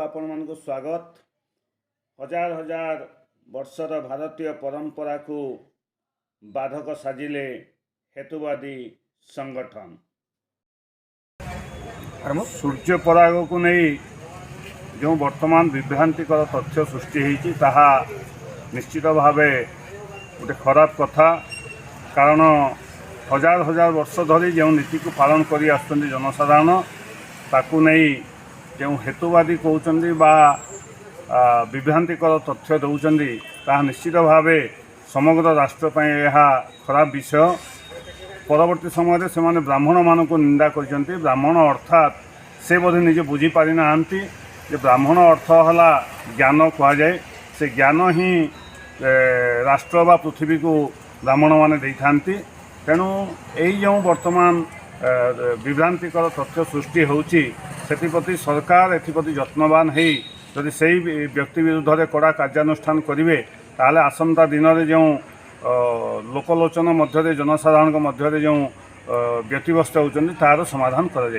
आपण मानक स्वागत। हजार हजार वर्षर भारतीय परंपरा को बाधक साजिले हेतुवादी संगठन सूर्य पराग को नहीं जो वर्तमान विभ्रांतिकर तथ्य सृष्टि होती ताहा निश्चित भाव गोटे खराब कथा। कारण हजार हजार वर्ष धरी जो नीति को पालन करी आसुचंदी जनसाधारण ताकू नहीं जो हेतुवादी कहते बा विभ्रांतिकर तथ्य दौरान ताहा निश्चित भाव समग्र राष्ट्र यह खराब विषय। परवर्ती समय से माने ब्राह्मण मान को निंदा करछंती। ब्राह्मण अर्थात से बोधे निजे बुझी पारि नाहंती जे ब्राह्मण अर्थ हला ज्ञान कहा जाए। से ज्ञान ही राष्ट्र बा पृथ्वी को ब्राह्मण माने देइथांती। तेणु यही जो वर्तमान विभ्रांतिकर तथ्य सृष्टि होउची सेतिप्रति सरकार एथिप्रति यत्नवान है। जदि सही व्यक्ति विरुद्ध में कड़ा कार्यानुष्ठान करेंगे ताहले आसंता दिन में जो लोकलोचन मध्य जनसाधारण मध्य जो व्यतिव्यस्त होती तार समाधान कर।